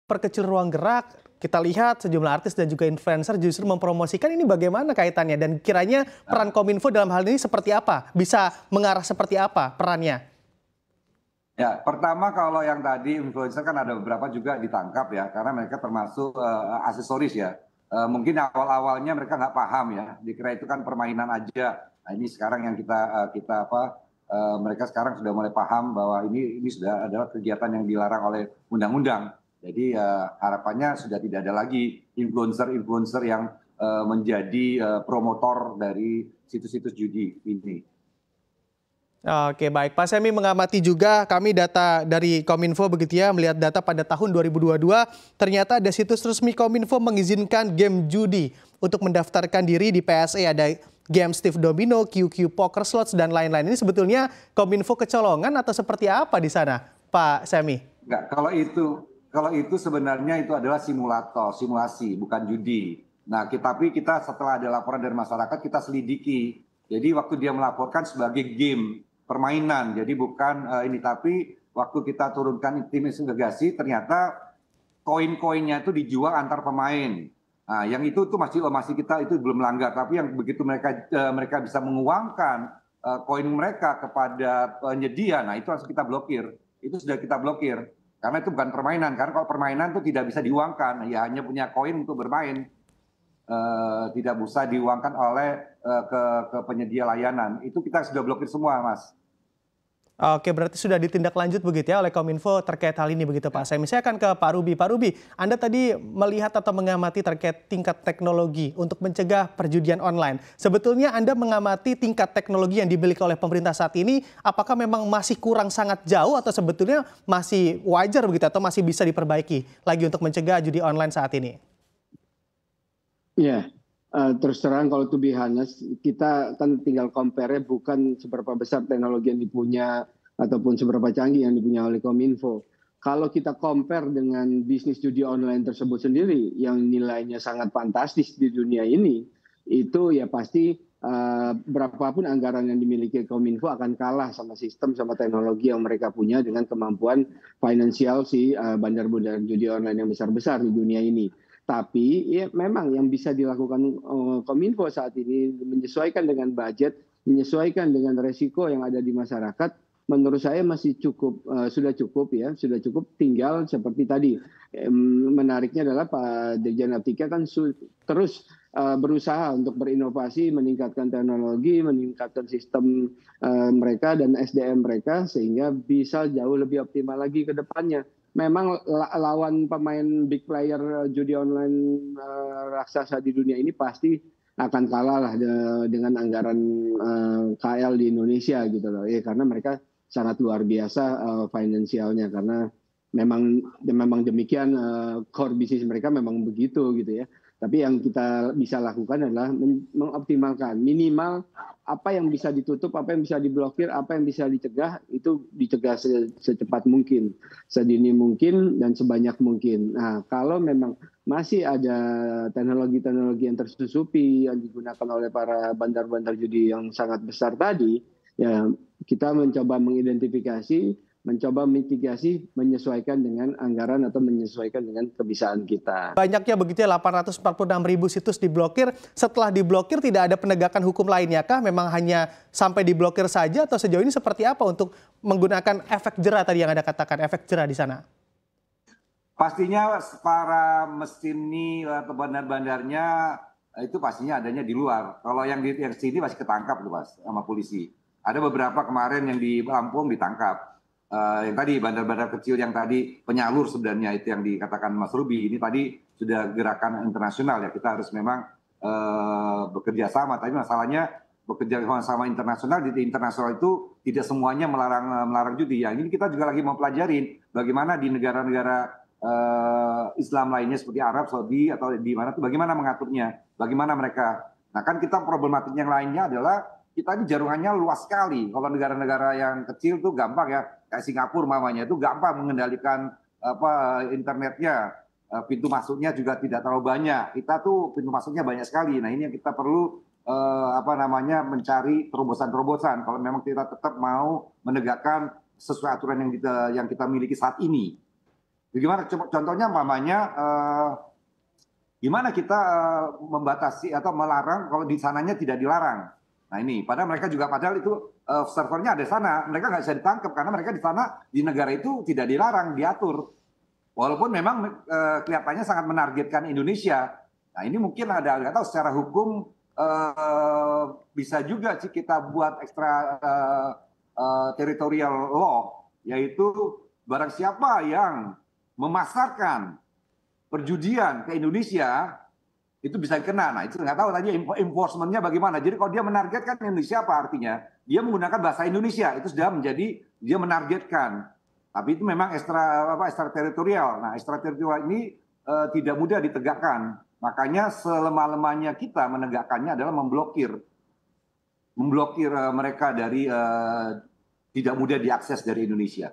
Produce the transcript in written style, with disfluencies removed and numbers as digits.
Perkecil ruang gerak, kita lihat sejumlah artis dan juga influencer justru mempromosikan ini bagaimana kaitannya dan kiranya peran Kominfo dalam hal ini seperti apa? Bisa mengarah seperti apa perannya? Ya, pertama kalau yang tadi influencer kan ada beberapa juga ditangkap ya, karena mereka termasuk aksesoris ya. Mungkin awal-awalnya mereka nggak paham ya, dikira itu kan permainan aja. Nah ini sekarang yang mereka sekarang sudah mulai paham bahwa ini sudah adalah kegiatan yang dilarang oleh undang-undang. Jadi harapannya sudah tidak ada lagi influencer-influencer yang menjadi promotor dari situs-situs judi ini. Oke, baik. Pak Semi mengamati juga kami data dari Kominfo begitu ya, melihat data pada tahun 2022 ternyata ada situs resmi Kominfo mengizinkan game judi untuk mendaftarkan diri di PSE, ada game Steve Domino, QQ Poker Slots dan lain-lain. Ini sebetulnya Kominfo kecolongan atau seperti apa di sana, Pak Semi? Enggak, kalau itu sebenarnya itu adalah simulasi, bukan judi. Nah, tapi kita setelah ada laporan dari masyarakat kita selidiki. Jadi waktu dia melaporkan sebagai game permainan, jadi bukan ini. Tapi waktu kita turunkan tim investigasi, ternyata koin-koinnya itu dijual antar pemain. Nah, yang itu tuh masih kita itu belum melanggar. Tapi yang begitu mereka bisa menguangkan koin mereka kepada penyedia, nah itu harus kita blokir. Itu sudah kita blokir. Karena itu bukan permainan. Karena kalau permainan itu tidak bisa diuangkan, ya hanya punya koin untuk bermain. Tidak bisa diuangkan oleh ke penyedia layanan. Itu kita sudah blokir semua, Mas. Oke, berarti sudah ditindaklanjut begitu ya oleh Kominfo terkait hal ini begitu Pak Semi. Saya akan ke Pak Ruby. Pak Ruby, Anda tadi melihat atau mengamati terkait tingkat teknologi untuk mencegah perjudian online. Sebetulnya Anda mengamati tingkat teknologi yang dimiliki oleh pemerintah saat ini, apakah memang masih kurang sangat jauh atau sebetulnya masih wajar begitu atau masih bisa diperbaiki lagi untuk mencegah judi online saat ini? Ya, terus terang kalau to be honest, kita kan tinggal compare bukan seberapa besar teknologi yang dipunya ataupun seberapa canggih yang dipunya oleh Kominfo. Kalau kita compare dengan bisnis judi online tersebut sendiri yang nilainya sangat fantastis di dunia ini, itu ya pasti berapapun anggaran yang dimiliki Kominfo akan kalah sama sistem sama teknologi yang mereka punya dengan kemampuan finansial si bandar-bandar judi online yang besar-besar di dunia ini. Tapi ya memang yang bisa dilakukan Kominfo saat ini menyesuaikan dengan budget, menyesuaikan dengan resiko yang ada di masyarakat, menurut saya masih cukup, sudah cukup ya, sudah cukup. Tinggal seperti tadi, menariknya adalah Pak Dirjen Aptika kan terus berusaha untuk berinovasi, meningkatkan teknologi, meningkatkan sistem mereka dan SDM mereka sehingga bisa jauh lebih optimal lagi ke depannya. Memang lawan pemain big player judi online raksasa di dunia ini pasti akan kalah lah dengan anggaran KL di Indonesia gitu loh. Ya, karena mereka sangat luar biasa finansialnya karena memang demikian core bisnis mereka memang begitu gitu ya. Tapi yang kita bisa lakukan adalah mengoptimalkan minimal apa yang bisa ditutup, apa yang bisa diblokir, apa yang bisa dicegah, itu dicegah secepat mungkin, sedini mungkin, dan sebanyak mungkin. Nah, kalau memang masih ada teknologi-teknologi yang tersusupi yang digunakan oleh para bandar-bandar judi yang sangat besar tadi, ya kita mencoba mengidentifikasi, mencoba mitigasi, menyesuaikan dengan anggaran atau menyesuaikan dengan kebisaan kita. Banyaknya begitu ya 846.000 situs diblokir. Setelah diblokir tidak ada penegakan hukum lainnya kah? Memang hanya sampai diblokir saja atau sejauh ini seperti apa untuk menggunakan efek jerah tadi yang Anda katakan, efek jerah di sana? Pastinya para mesin ini atau bandar-bandarnya itu pastinya adanya di luar. Kalau yang di sini masih ketangkap tuh Mas sama polisi. Ada beberapa kemarin yang di Lampung ditangkap. Yang tadi bandar-bandar kecil yang tadi penyalur sebenarnya itu yang dikatakan Mas Ruby ini tadi sudah gerakan internasional ya, kita harus memang bekerja sama. Tapi masalahnya bekerja sama internasional, di internasional itu tidak semuanya melarang judi ya. Ini kita juga lagi mau pelajarin bagaimana di negara-negara Islam lainnya seperti Arab, Saudi atau di mana tuh bagaimana mengaturnya, bagaimana mereka. Nah kan kita problematik yang lainnya adalah kita ini jaringannya luas sekali. Kalau negara-negara yang kecil tuh gampang ya, kayak Singapura mamanya itu gampang mengendalikan internetnya. Pintu masuknya juga tidak terlalu banyak. Kita tuh pintu masuknya banyak sekali. Nah ini yang kita perlu mencari terobosan-terobosan. Kalau memang kita tetap mau menegakkan sesuai aturan yang kita miliki saat ini. Gimana contohnya mamanya gimana kita membatasi atau melarang kalau di sananya tidak dilarang. Nah ini, padahal mereka juga padahal itu servernya ada di sana, mereka nggak bisa ditangkap karena mereka di sana di negara itu tidak dilarang, diatur. Walaupun memang kelihatannya sangat menargetkan Indonesia. Nah ini mungkin ada nggak tahu secara hukum bisa juga sih kita buat ekstra territorial law, yaitu barang siapa yang memasarkan perjudian ke Indonesia itu bisa kena. Nah itu nggak tahu tadi enforcementnya bagaimana. Jadi kalau dia menargetkan Indonesia apa artinya? Dia menggunakan bahasa Indonesia itu sudah menjadi dia menargetkan. Tapi itu memang ekstra teritorial. Nah ekstra teritorial ini tidak mudah ditegakkan. Makanya selemah-lemahnya kita menegakkannya adalah memblokir mereka dari tidak mudah diakses dari Indonesia.